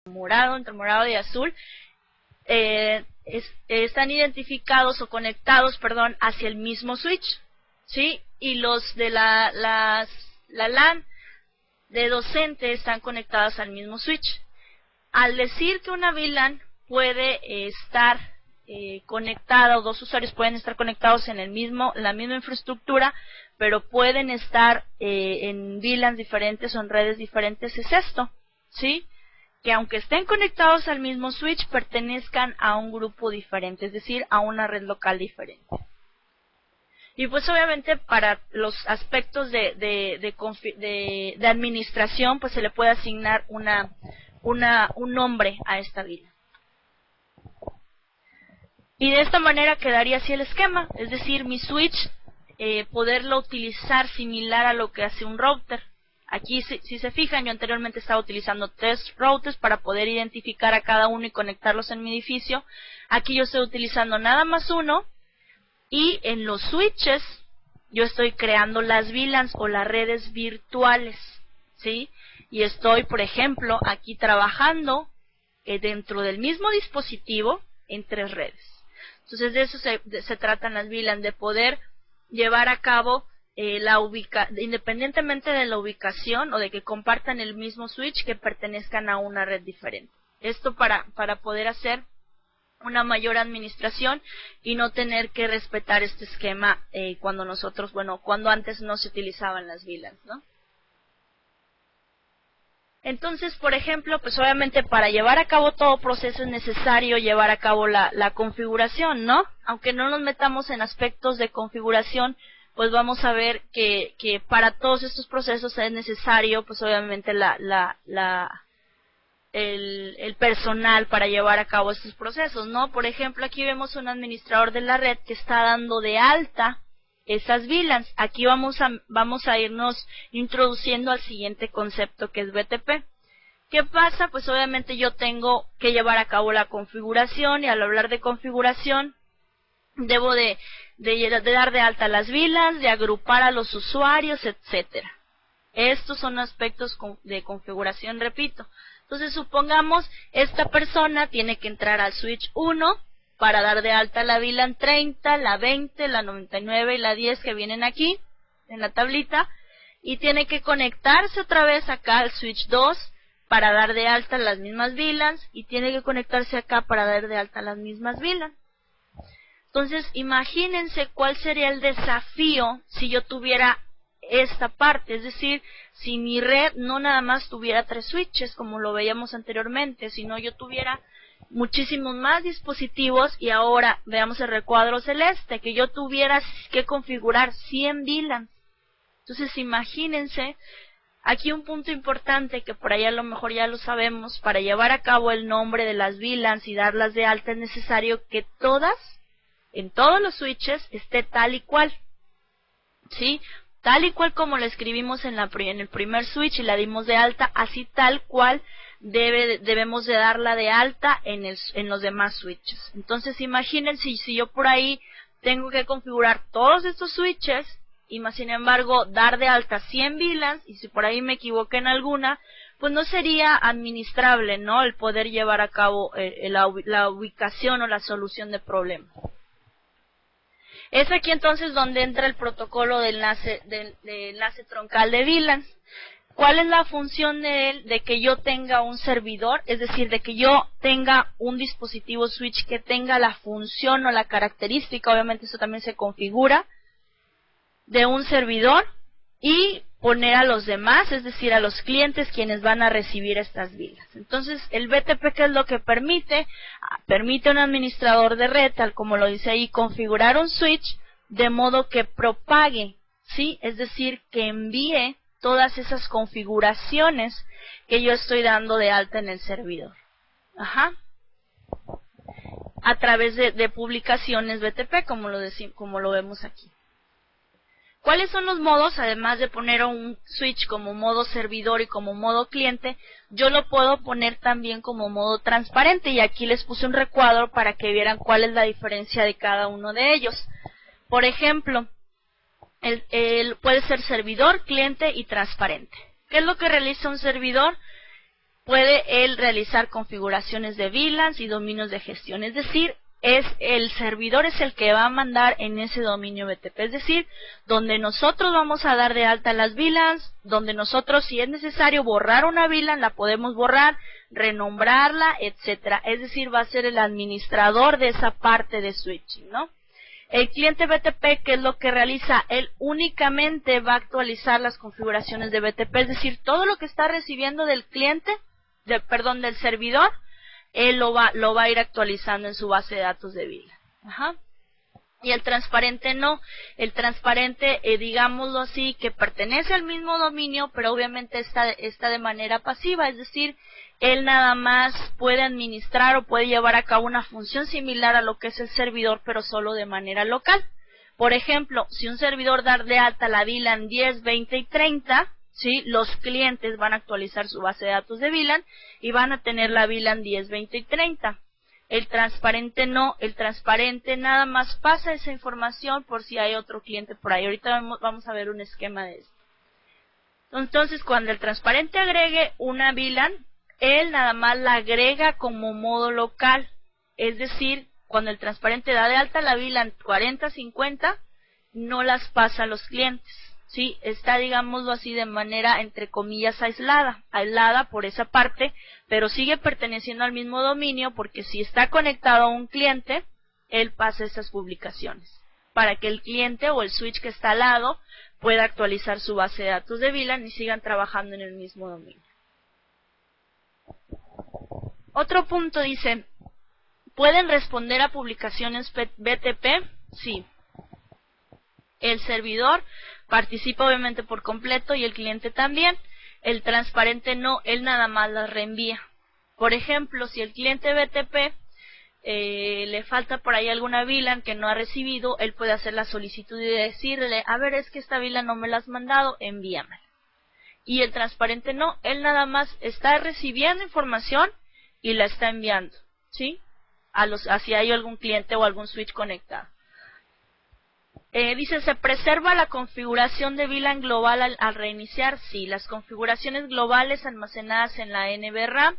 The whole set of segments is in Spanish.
morado, entre morado y azul, están identificados o conectados, perdón, hacia el mismo switch, ¿sí? Y los de la LAN de docente están conectadas al mismo switch. Al decir que una VLAN puede estar conectada, o dos usuarios pueden estar conectados en la misma infraestructura, pero pueden estar en VLANs diferentes o en redes diferentes, es esto, ¿sí? Que aunque estén conectados al mismo switch, pertenezcan a un grupo diferente, es decir, a una red local diferente. Y pues obviamente para los aspectos de administración, pues se le puede asignar un nombre a esta VLAN. Y de esta manera quedaría así el esquema, es decir, mi switch, poderlo utilizar similar a lo que hace un router. Aquí, si se fijan, yo anteriormente estaba utilizando 3 routers para poder identificar a cada uno y conectarlos en mi edificio. Aquí yo estoy utilizando nada más uno, y en los switches yo estoy creando las VLANs o las redes virtuales, ¿sí? Y estoy, por ejemplo, aquí trabajando dentro del mismo dispositivo en 3 redes. Entonces de eso se tratan las VLAN, de poder llevar a cabo independientemente de la ubicación o de que compartan el mismo switch, que pertenezcan a una red diferente. Esto para poder hacer una mayor administración y no tener que respetar este esquema cuando antes no se utilizaban las VLANs, ¿no? Entonces, por ejemplo, pues obviamente para llevar a cabo todo proceso es necesario llevar a cabo la configuración, ¿no? Aunque no nos metamos en aspectos de configuración, pues vamos a ver que para todos estos procesos es necesario, pues obviamente el personal para llevar a cabo estos procesos, ¿no? Por ejemplo, aquí vemos un administrador de la red que está dando de alta esas VLANs. Aquí vamos a irnos introduciendo al siguiente concepto, que es BTP. ¿Qué pasa? Pues obviamente yo tengo que llevar a cabo la configuración, y al hablar de configuración debo de dar de alta las VLANs, de agrupar a los usuarios, etcétera. Estos son aspectos de configuración, repito. Entonces, supongamos, esta persona tiene que entrar al switch 1 para dar de alta la VLAN 30, la 20, la 99 y la 10 que vienen aquí, en la tablita, y tiene que conectarse otra vez acá al switch 2 para dar de alta las mismas VLANs, y tiene que conectarse acá para dar de alta las mismas VLANs. Entonces, imagínense cuál sería el desafío si yo tuviera esta parte, es decir, si mi red no nada más tuviera 3 switches como lo veíamos anteriormente, sino yo tuviera muchísimos más dispositivos. Y ahora veamos el recuadro celeste, que yo tuviera que configurar 100 VLANs. Entonces imagínense, aquí un punto importante que por ahí a lo mejor ya lo sabemos: para llevar a cabo el nombre de las VLANs y darlas de alta es necesario que en todos los switches esté tal y cual, ¿sí? Tal y cual como la escribimos en el primer switch y la dimos de alta, así tal cual debemos de darla de alta en los demás switches. Entonces imagínense si yo por ahí tengo que configurar todos estos switches y más sin embargo dar de alta 100 VLANs, y si por ahí me equivoqué en alguna, pues no sería administrable, ¿no? El poder llevar a cabo la ubicación o la solución de problemas. Es aquí entonces donde entra el protocolo de enlace troncal de VLANs. ¿Cuál es la función de él? De que yo tenga un servidor, es decir, de que yo tenga un dispositivo switch que tenga la función o la característica, obviamente eso también se configura, de un servidor, y poner a los demás, es decir, a los clientes quienes van a recibir estas VLANs. Entonces, el BTP, ¿qué es lo que permite? Permite a un administrador de red, tal como lo dice ahí, configurar un switch de modo que propague, ¿sí? Es decir, que envíe todas esas configuraciones que yo estoy dando de alta en el servidor. A través de publicaciones BTP, como lo vemos aquí. ¿Cuáles son los modos? Además de poner un switch como modo servidor y como modo cliente, yo lo puedo poner también como modo transparente, y aquí les puse un recuadro para que vieran cuál es la diferencia de cada uno de ellos. Por ejemplo, puede ser servidor, cliente y transparente. ¿Qué es lo que realiza un servidor? puede él realizar configuraciones de VLANs y dominios de gestión, es decir, el servidor es el que va a mandar en ese dominio BTP, es decir, donde nosotros vamos a dar de alta las VLANs, donde nosotros, si es necesario borrar una VLAN, la podemos borrar, renombrarla, etcétera. Es decir, va a ser el administrador de esa parte de switching, ¿no? El cliente BTP, ¿qué es lo que realiza? Él únicamente va a actualizar las configuraciones de BTP, es decir, todo lo que está recibiendo del cliente, del servidor, él lo va a ir actualizando en su base de datos de VLAN. Ajá. Y el transparente no. El transparente, digámoslo así, que pertenece al mismo dominio, pero obviamente está de manera pasiva, es decir, él nada más puede administrar o puede llevar a cabo una función similar a lo que es el servidor, pero solo de manera local. Por ejemplo, si un servidor da de alta la VLAN 10, 20 y 30, ¿sí? Los clientes van a actualizar su base de datos de VLAN y van a tener la VLAN 10, 20 y 30. El transparente no, el transparente nada más pasa esa información por si hay otro cliente por ahí. Ahorita vamos a ver un esquema de esto. Entonces, cuando el transparente agregue una VLAN, él nada más la agrega como modo local. Es decir, cuando el transparente da de alta la VLAN 40, 50, no las pasa a los clientes. ¿Sí? Está, digámoslo así, de manera, entre comillas, aislada por esa parte, pero sigue perteneciendo al mismo dominio, porque si está conectado a un cliente, él pasa esas publicaciones, para que el cliente o el switch que está al lado pueda actualizar su base de datos de VLAN y sigan trabajando en el mismo dominio. Otro punto dice, ¿pueden responder a publicaciones BTP? Sí. El servidor participa obviamente por completo y el cliente también. El transparente no, él nada más las reenvía. Por ejemplo, si el cliente BTP le falta por ahí alguna VLAN que no ha recibido, él puede hacer la solicitud y decirle, a ver, es que esta VLAN no me la has mandado, envíamela. Y el transparente no, él nada más está recibiendo información y la está enviando, ¿sí? Si hay algún cliente o algún switch conectado. Dice, ¿se preserva la configuración de VLAN global al reiniciar? Sí, las configuraciones globales almacenadas en la NVRAM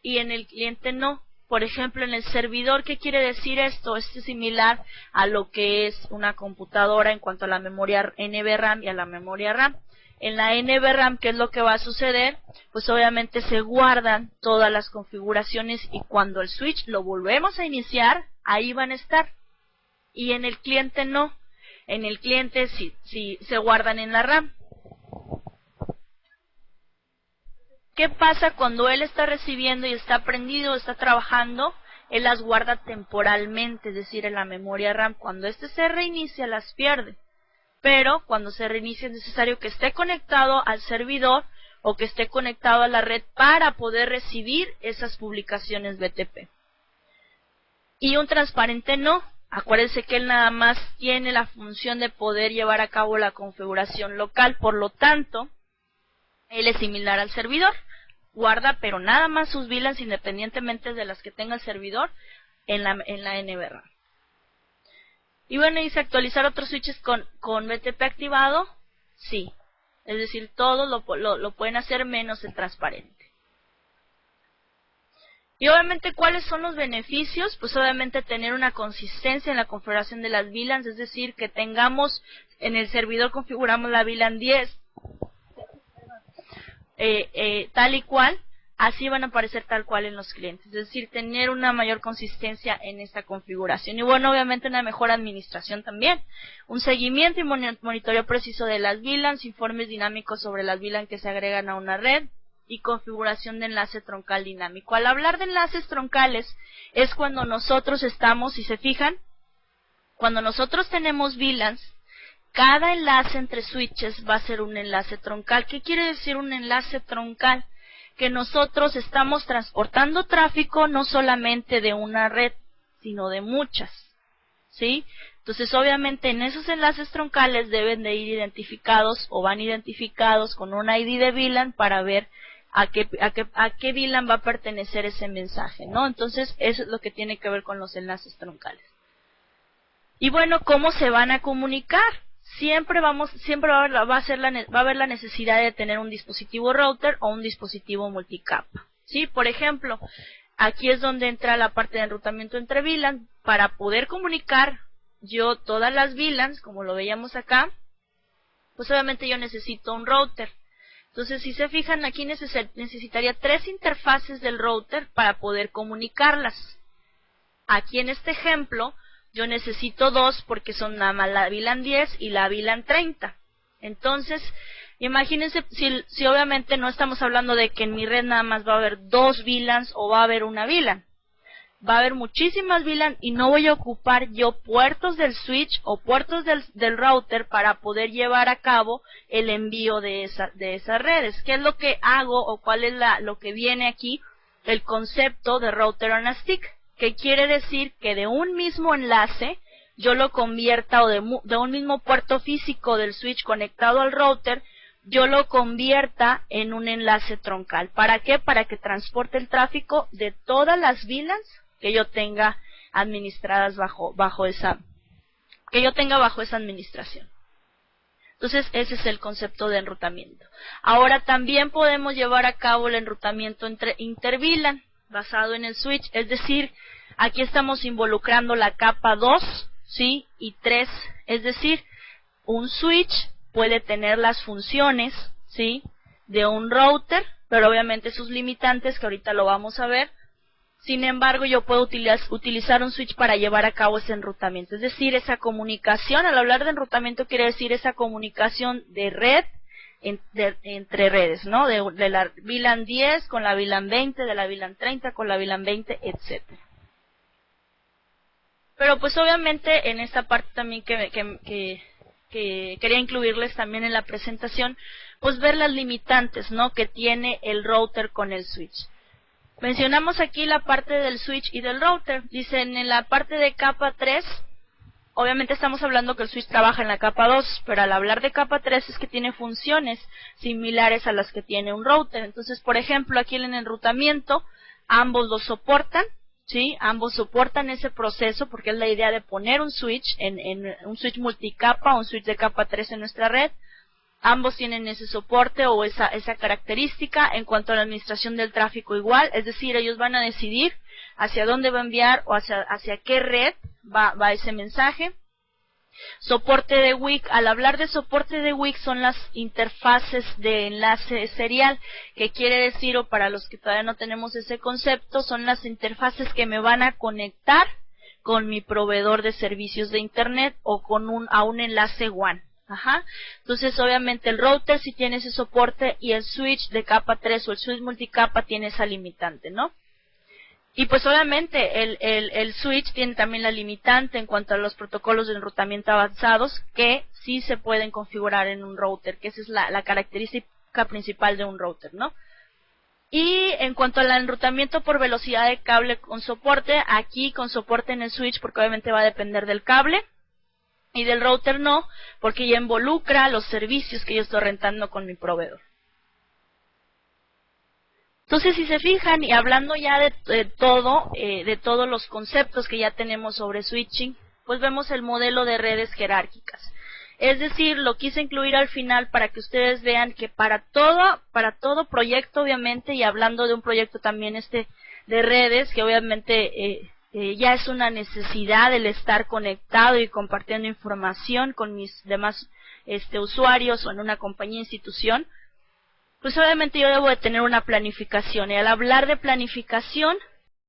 y en el cliente no. Por ejemplo, en el servidor, ¿qué quiere decir esto? Esto es similar a lo que es una computadora en cuanto a la memoria NVRAM y a la memoria RAM. En la NVRAM, ¿qué es lo que va a suceder? Pues obviamente se guardan todas las configuraciones y cuando el switch lo volvemos a iniciar, ahí van a estar. Y en el cliente no. En el cliente sí se guardan en la RAM. ¿Qué pasa cuando él está recibiendo y está prendido, está trabajando? Él las guarda temporalmente, es decir, en la memoria RAM. Cuando se reinicia, las pierde. Pero cuando se reinicia es necesario que esté conectado al servidor o que esté conectado a la red para poder recibir esas publicaciones BTP. Y un transparente no. Acuérdense que él nada más tiene la función de poder llevar a cabo la configuración local, por lo tanto, él es similar al servidor, guarda pero nada más sus VLANs independientemente de las que tenga el servidor en la NVRAM. Y bueno, dice actualizar otros switches con BTP activado, sí, es decir, todos lo pueden hacer menos el transparente. Y obviamente, ¿cuáles son los beneficios? Pues obviamente tener una consistencia en la configuración de las VLANs, es decir, que tengamos, en el servidor configuramos la VLAN 10, tal y cual, así van a aparecer tal cual en los clientes, es decir, tener una mayor consistencia en esta configuración. Y bueno, obviamente una mejor administración también, un seguimiento y monitoreo preciso de las VLANs, informes dinámicos sobre las VLAN que se agregan a una red, y configuración de enlace troncal dinámico. Al hablar de enlaces troncales es cuando nosotros estamos, si se fijan, cuando nosotros tenemos VLANs, cada enlace entre switches va a ser un enlace troncal. ¿Qué quiere decir un enlace troncal? Que nosotros estamos transportando tráfico no solamente de una red, sino de muchas, ¿sí? Entonces, obviamente, en esos enlaces troncales deben de ir identificados o van identificados con un ID de VLAN para ver a qué VLAN va a pertenecer ese mensaje, ¿no? Entonces, eso es lo que tiene que ver con los enlaces troncales. Y bueno, ¿cómo se van a comunicar? Siempre va a haber la necesidad de tener un dispositivo router o un dispositivo multicapa, ¿sí? Por ejemplo, aquí es donde entra la parte de enrutamiento entre VLAN. Para poder comunicar yo todas las VLANs, como lo veíamos acá, pues obviamente yo necesito un router. Entonces, si se fijan, aquí necesitaría 3 interfaces del router para poder comunicarlas. Aquí en este ejemplo, yo necesito 2 porque son nada más la VLAN 10 y la VLAN 30. Entonces, imagínense si obviamente no estamos hablando de que en mi red nada más va a haber 2 VLANs o va a haber una VLAN. Va a haber muchísimas VLAN y no voy a ocupar yo puertos del switch o puertos del router para poder llevar a cabo el envío de esas redes. ¿Qué es lo que hago o cuál es lo que viene aquí? El concepto de router on a stick, que quiere decir que de un mismo enlace yo lo convierta, o de un mismo puerto físico del switch conectado al router, yo lo convierta en un enlace troncal. ¿Para qué? Para que transporte el tráfico de todas las VLANs que yo tenga administradas bajo esa administración. Entonces, ese es el concepto de enrutamiento. Ahora también podemos llevar a cabo el enrutamiento entre inter-VLAN basado en el switch, es decir, aquí estamos involucrando la capa 2, ¿sí? Y 3, es decir, un switch puede tener las funciones, ¿sí? De un router, pero obviamente sus limitantes, que ahorita lo vamos a ver. Sin embargo, yo puedo utilizar un switch para llevar a cabo ese enrutamiento. Es decir, esa comunicación, al hablar de enrutamiento quiere decir esa comunicación de red entre redes, ¿no? De la VLAN 10 con la VLAN 20, de la VLAN 30 con la VLAN 20, etcétera. Pero pues obviamente en esta parte también que quería incluirles también en la presentación, pues ver las limitantes, ¿no? Que tiene el router con el switch. Mencionamos aquí la parte del switch y del router. Dicen en la parte de capa 3, obviamente estamos hablando que el switch trabaja en la capa 2, pero al hablar de capa 3 es que tiene funciones similares a las que tiene un router. Entonces, por ejemplo, aquí en el enrutamiento, ambos lo soportan, ¿sí? Ambos soportan ese proceso porque es la idea de poner un switch, en un switch multicapa, un switch de capa 3 en nuestra red. Ambos tienen ese soporte o esa característica. En cuanto a la administración del tráfico igual, es decir, ellos van a decidir hacia dónde va a enviar o hacia qué red va ese mensaje. Soporte de WIC. Al hablar de soporte de WIC son las interfaces de enlace serial, que quiere decir, o para los que todavía no tenemos ese concepto, son las interfaces que me van a conectar con mi proveedor de servicios de internet o a un enlace WAN. Ajá. Entonces, obviamente, el router sí tiene ese soporte y el switch de capa 3 o el switch multicapa tiene esa limitante, ¿no? Y pues obviamente el switch tiene también la limitante en cuanto a los protocolos de enrutamiento avanzados que sí se pueden configurar en un router, que esa es la característica principal de un router, ¿no? Y en cuanto al enrutamiento por velocidad de cable con soporte, aquí con soporte en el switch porque obviamente va a depender del cable. Y del router no, porque ya involucra los servicios que yo estoy rentando con mi proveedor. Entonces, si se fijan, y hablando ya de todos los conceptos que ya tenemos sobre switching, pues vemos el modelo de redes jerárquicas. Es decir, lo quise incluir al final para que ustedes vean que para todo proyecto, obviamente, y hablando de un proyecto también de redes, que obviamente ya es una necesidad el estar conectado y compartiendo información con mis demás usuarios o en una compañía institución, pues obviamente yo debo de tener una planificación. Y al hablar de planificación,